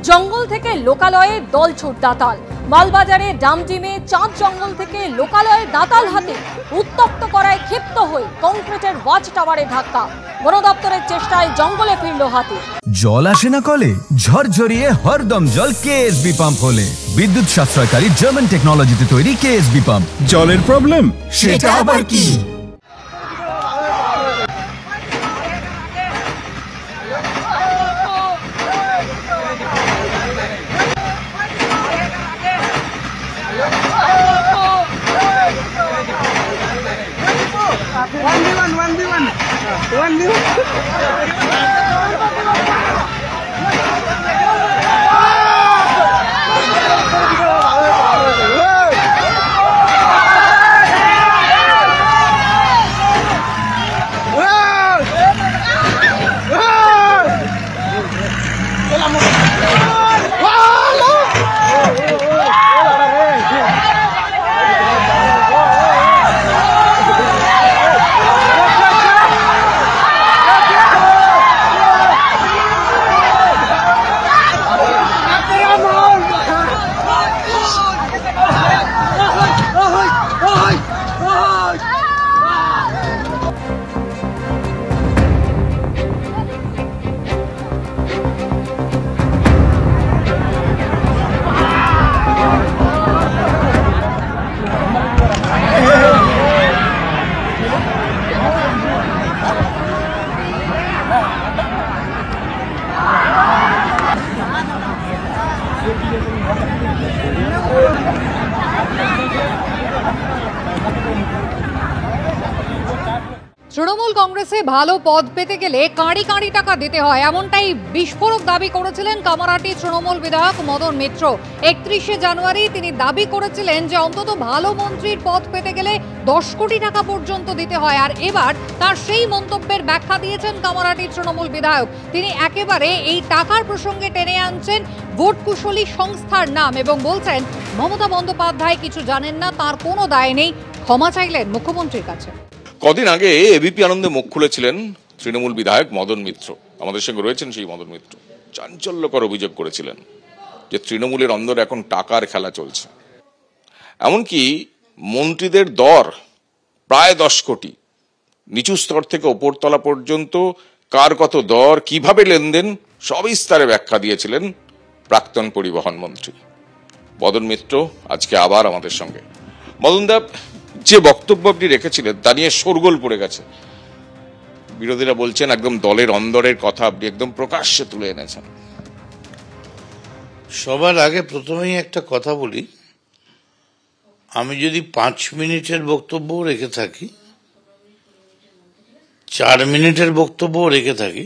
জঙ্গল থেকে লোকালয়ে দলছুট দাতাল। মালবাজারে ডামডিমে চাঁদ জঙ্গল থেকে লোকালয়ে দাতাল হাতে উত্তপ্ত করায় ক্ষিপ্ত হয়ে কংক্রিটের ওয়াচ টাওয়ারে ধাক্কা। বন দপ্তরের চেষ্টায় জঙ্গলে ফিরল হাতি। জল আসে না কলে, ঝরঝরিয়ে হরদম জল কেএসবি পাম্প হলে। বিদ্যুৎ সাশ্রয়কারী জার্মান টেকনোলজিতে তৈরি কেএসবি পাম্প। জলের প্রবলেম সেটা আবার কি? তৃণমূল কংগ্রেসে ভালো পদ পেতে গেলে কাঁড়ি কাঁড়ি টাকা দিতে হয়, এমনটাই বিস্ফোরক দাবি করেছিলেন কামারহাটি তৃণমূল বিধায়ক মদন মিত্র। 31শে জানুয়ারি তিনি দাবি করেছিলেন যে অন্তত ভালো মন্ত্রীর পদ পেতে গেলে 10 কোটি টাকা পর্যন্ত দিতে হয়। আর এবার তার সেই মন্তব্যের ব্যাখ্যা দিয়েছেন কামারহাটি তৃণমূল বিধায়ক। তিনি একেবারে এই টাকার প্রসঙ্গে টেনে আনছেন ভোট কুশলী সংস্থার নাম এবং বলছেন মমতা বন্দ্যোপাধ্যায় কিছু জানেন না, তার কোনো দায় নেই। ক্ষমা চাইলেন মুখ্যমন্ত্রীর কাছে। কদিন আগে এবিপি আনন্দে মুখ খুলেছিলেন তৃণমূল বিধায়ক মদন মিত্র। আমাদের সঙ্গে রয়েছেন সেই মদন মিত্র। চাঞ্চল্যকর অভিযোগ করেছিলেন যে তৃণমূলের অন্দর এখন টাকার খেলা চলছে। এমনকি মন্ত্রীদের দর প্রায় 10 কোটি, নিচু স্তর থেকে ওপরতলা পর্যন্ত কার কত দর, কিভাবে লেনদেন, সবিস্তারে ব্যাখ্যা দিয়েছিলেন প্রাক্তন পরিবহন মন্ত্রী মদন মিত্র। আজকে আবার আমাদের সঙ্গে। মদনদা, যে বক্তব্য আপনি রেখেছিলেন তা নিয়ে শোরগোল পড়ে গেছে। বিরোধীরা বলছেন একদম দলের অন্দরের কথা আপনি একদম প্রকাশ্যে তুলে এনেছেন। সবার আগে প্রথমেই একটা কথা বলি, আমি যদি 5 মিনিটের বক্তব্য রেখে থাকি, 4 মিনিটের বক্তব্য রেখে থাকি,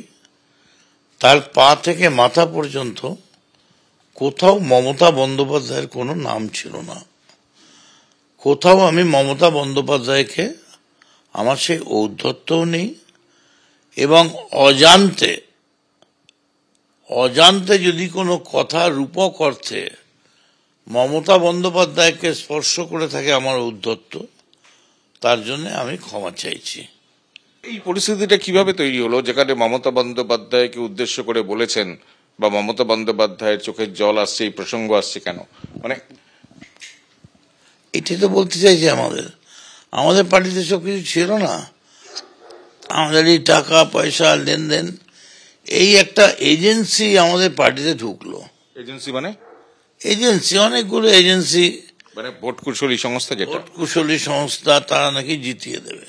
তার পা থেকে মাথা পর্যন্ত কোথাও মমতা বন্দ্যোপাধ্যায়ের কোনো নাম ছিল না। কোথাও আমি মমতা বন্দ্যোপাধ্যায়কে আমার সেই ঔদ্ধত্যও নেই এবং অজান্তে যদি কোনো কথা রূপক অর্থে মমতা বন্দ্যোপাধ্যায়কে স্পর্শ করে থাকে আমার ঔদ্ধত্য, তার জন্য আমি ক্ষমা চাইছি। এই পরিস্থিতিটা কিভাবে তৈরি হলো যেখানে মমতা বন্দ্যোপাধ্যায়কে উদ্দেশ্য করে বলেছেন বা মমতা বন্দ্যোপাধ্যায়ের চোখের জল আসছে, এই প্রসঙ্গ আসছে কেন? মানে এটাই তো বলতে চাইছি, আমাদের পার্টিতে সব কিছু ছিল না। আমাদের এই টাকা পয়সা লেনদেন, এই একটা এজেন্সি আমাদের পার্টিতে ঢুকলো। এজেন্সি মানে? এজেন্সি, অনেকগুলো এজেন্সি, মানে ভোট কুশলী সংস্থা, যেটা ভোট কুশলী সংস্থা, তারা নাকি জিতিয়ে দেবে।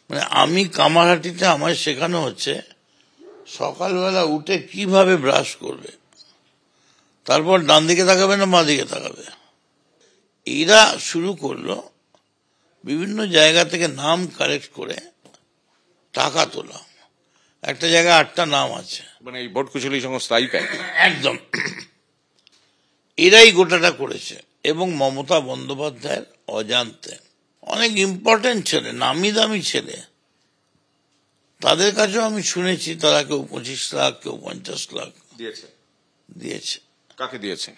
মানে আমি কামারহাটিতে আমায় শেখানো হচ্ছে সকালবেলা উঠে কিভাবে ব্রাশ করবে, তারপর ডান দিকে তাকাবে না বাঁ দিকে তাকাবে। এরা শুরু করলো বিভিন্ন জায়গা থেকে নাম কালেক্ট করে টাকা তোলা। একটা জায়গায় 8টা নাম আছে, মানে এই ভোট কুশলী সংস্থা আইপ্যাক। একদম এরাই গোটাটা করেছে এবং মমতা বন্দ্যোপাধ্যায়ের অজান্তে অনেক ইম্পর্টেন্ট ছেলে, নামি দামি ছেলে, তাদের কাছেও আমি শুনেছি তারা কেউ 25 লাখ, কেউ 50 লাখ দিয়েছে। কাকে দিয়েছে?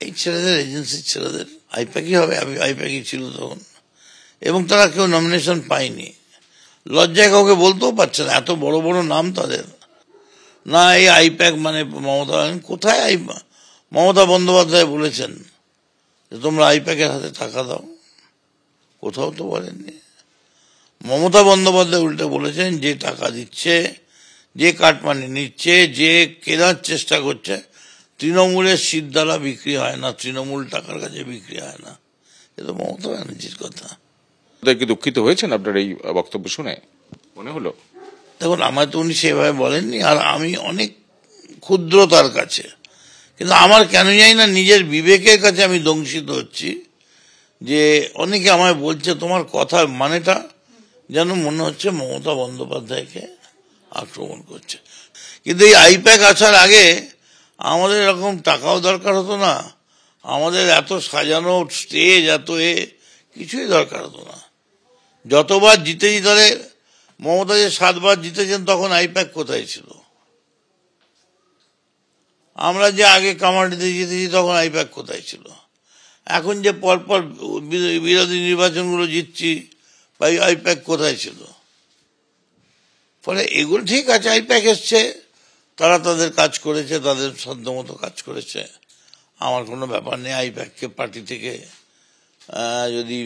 এই ছেলেদের, এজেন্সির ছেলেদের। আইপ্যাকই হবে, আইপ্যাকই ছিল তখন। এবং তারা কেউ নমিনেশন পায়নি, লজ্জায় কাউকে বলতেও পারছে না, এত বড় বড় নাম তাদের। না এই আইপ্যাক মানে মমতা, কোথায় মমতা বন্দ্যোপাধ্যায় বলেছেন যে তোমরা আইপ্যাকের হাতে টাকা দাও? কোথাও তো বলেননি। মমতা বন্দ্যোপাধ্যায় উল্টে বলেছেন যে টাকা দিচ্ছে, যে কাটমানি নিচ্ছে, যে কেনার চেষ্টা করছে, তৃণমূলের সিদ্ধারা বিক্রি হয় না, তৃণমূল টাকার কাছে বিক্রি হয় না। এ তো মমতা ব্যানার্জির কথা। কি দুঃখিত হয়েছেন আপনার এই বক্তব্য শুনে মনে হলো? দেখুন, আমার তো উনি সেভাবে বলেননি, আর আমি অনেক ক্ষুদ্র তার কাছে, কিন্তু আমার কেন জানি না নিজের বিবেকের কাছে আমি দংশিত হচ্ছি যে অনেকে আমায় বলছে তোমার কথার মানেটা যেন মনে হচ্ছে মমতা বন্দ্যোপাধ্যায়কে আক্রমণ করছে। কিন্তু এই আইপ্যাক আসার আগে আমাদের এরকম টাকাও দরকার হতো না, আমাদের এত সাজানো স্টেজ, এত কিছুই দরকার হতো না। যতবার জিতেছি, তাহলে মমতা যে 7 বার জিতেছেন তখন আইপ্যাক কোথায় ছিল? আমরা যে আগে কামারহাটিতে জিতেছি তখন আইপ্যাক কোথায় ছিল? এখন যে পরপর বিরোধী নির্বাচনগুলো জিতছি, আইপ্যাক কোথায় ছিল? ফলে এগুলো ঠিক আছে, আইপ্যাক এসছে, তারা তাদের কাজ করেছে, তাদের সাধ্যমতো কাজ করেছে, আমার কোনো ব্যাপার নেই। আইপ্যাককে পার্টি থেকে যদি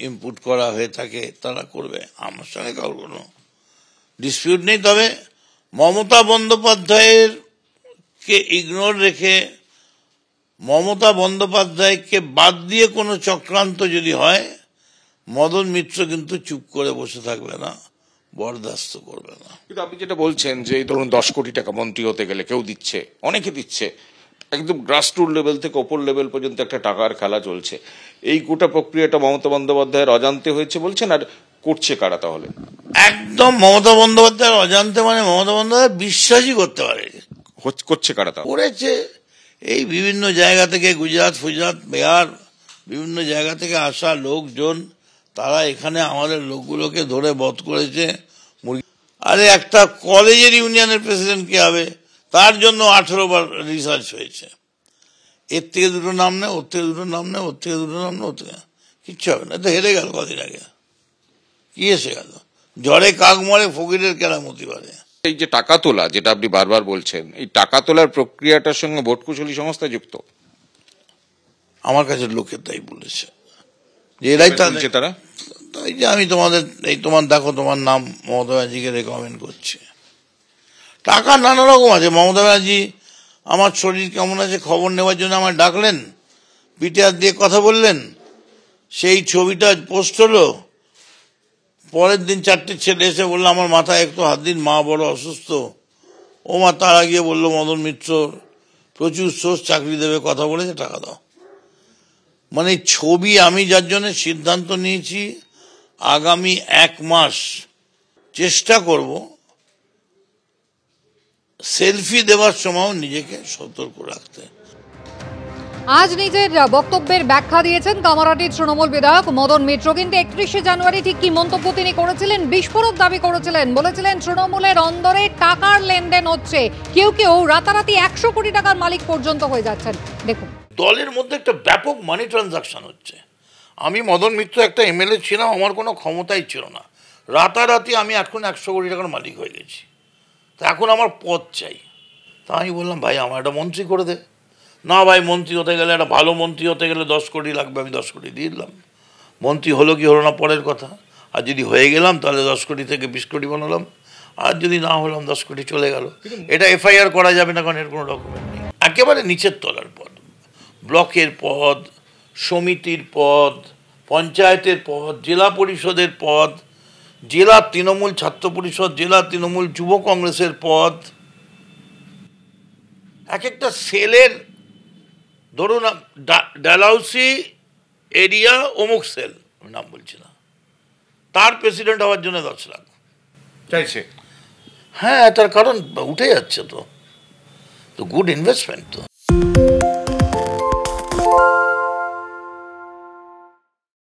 ইনপুট করা হয়ে থাকে তারা করবে, আমার সঙ্গে কারোর কোনো ডিসপিউট নেই। তবে মমতা বন্দ্যোপাধ্যায়ের কে ইগনোর রেখে মমতা বন্দ্যোপাধ্যায়কে বাদ দিয়ে কোনো চক্রান্ত যদি হয়, মদন মিত্র কিন্তু চুপ করে বসে থাকবে না, বরদাস্ত করবে না। কিন্তু আপনি যেটা বলছেন যে এই ধরুন 10 কোটি টাকা মন্ত্রী হতে গেলে কেউ দিচ্ছে, অনেকে দিচ্ছে, একদম গ্রাসরুট লেভেল থেকে ওপর লেভেল পর্যন্ত একটা টাকার খেলা চলছে। এই গোটা প্রক্রিয়াটা মমতা বন্দ্যোপাধ্যায়ের অজান্তে হয়েছে বলছেন, আর করছে কারা তাহলে? একদম মমতা বন্দ্যোপাধ্যায়ের অজান্তে, মানে মমতা বন্দ্যোপাধ্যায় বিশ্বাসই করতে পারে। করছে কারা তা? করেছে এই বিভিন্ন জায়গা থেকে, গুজরাট ফুজরাট বিহার বিভিন্ন জায়গা থেকে আসা লোকজন, তারা এখানে আমাদের লোকগুলোকে ধরে বধ করেছে। আরে একটা কলেজের ইউনিয়নের প্রেসিডেন্ট কে হবে, তার জন্য 18 বার রিসার্চ হয়েছে। এর থেকে দুটো নাম নেই, ওর থেকে দুটো নাম নেই, ওর থেকে দুটো নাম নেই, ওর থেকে কিচ্ছু হবে না। তো হেরে গেল কদিন আগে, কি এসে গেল? ঝড়ে কাক মরে, ফকিরের কেরামতি বাড়ে। এই যে টাকা তোলা, যেটা আপনি বারবার বলছেন, এই টাকা তোলার প্রক্রিয়াটার সঙ্গে ভোট কুশলী সংস্থা যুক্ত? আমার কাছে লোকে তাই বলেছে যে এরাই তারা। তাই যে আমি তোমাদের এই তোমার দেখো, তোমার নাম মমতা ব্যানার্জিকে রেকমেন্ড করছে। টাকা নানা রকম আছে। মমতা ব্যানার্জি আমার শরীর কেমন আছে খবর নেওয়ার জন্য আমার ডাকলেন, পিঠে হাত দিয়ে কথা বললেন, সেই ছবিটা পোস্ট হলো। পরের দিন 4টে ছেলে এসে বললো আমার মাথায় একটু হাত দিন, মা বড় অসুস্থ। ও মা তারা গিয়ে বললো মদন মিত্র প্রচুর সোর্স চাকরি দেবে, কথা বলেছে, টাকা দাও। মানে ছবি আমি যার জন্য সিদ্ধান্ত নিয়েছি আগামী 1 মাস চেষ্টা করব সেলফি দেওয়ার সময় নিজেকে সতর্ক রাখতে। আজ নিজের বক্তব্যের ব্যাখ্যা দিয়েছেন কামারহাটির তৃণমূল বিধায়ক মদন মিত্র। কিন্তু 31শে জানুয়ারি ঠিক কি মন্তব্য তিনি করেছিলেন? বিস্ফোরক দাবি করেছিলেন, বলেছিলেন তৃণমূলের অন্দরে টাকার লেনদেন হচ্ছে, কেউ কেউ রাতারাতি 100 কোটি টাকার মালিক পর্যন্ত হয়ে যাচ্ছেন। দেখুন, দলের মধ্যে একটা ব্যাপক মানি ট্রানজাকশন হচ্ছে। আমি মদন মিত্র একটা এমএলএ ছিলাম, আমার কোনো ক্ষমতাই ছিল না, রাতারাতি আমি এখন 100 কোটি টাকার মালিক হয়ে গেছি। তো এখন আমার পদ চাই। তা আমি বললাম ভাই আমার একটা মন্ত্রী করে দে। না ভাই, মন্ত্রী হতে গেলে, একটা ভালো মন্ত্রী হতে গেলে 10 কোটি লাগবে। আমি 10 কোটি দিয়ে দিলাম। মন্ত্রী হলো কি হলো না পরের কথা, আর যদি হয়ে গেলাম তাহলে 10 কোটি থেকে 20 কোটি বানালাম, আর যদি না হলাম 10 কোটি চলে গেল। এটা এফআইআর করা যাবে না, কারণ এর কোনো ডকুমেন্ট নেই। একেবারে নিচের তলার পদ, ব্লকের পদ, সমিতির পদ, পঞ্চায়েতের পদ, জেলা পরিষদের পদ, জেলা তৃণমূল ছাত্র পরিষদ, জেলা তৃণমূল যুব কংগ্রেসের পদ, এক একটা সেলের, ধরুন ডালহাউসি এরিয়া অমুক সেল, আমি নাম বলছি না, তার প্রেসিডেন্ট হওয়ার জন্য 10 লাখ চাইছে। হ্যাঁ, তার কারণ উঠে যাচ্ছে, তো গুড ইনভেস্টমেন্ট তো।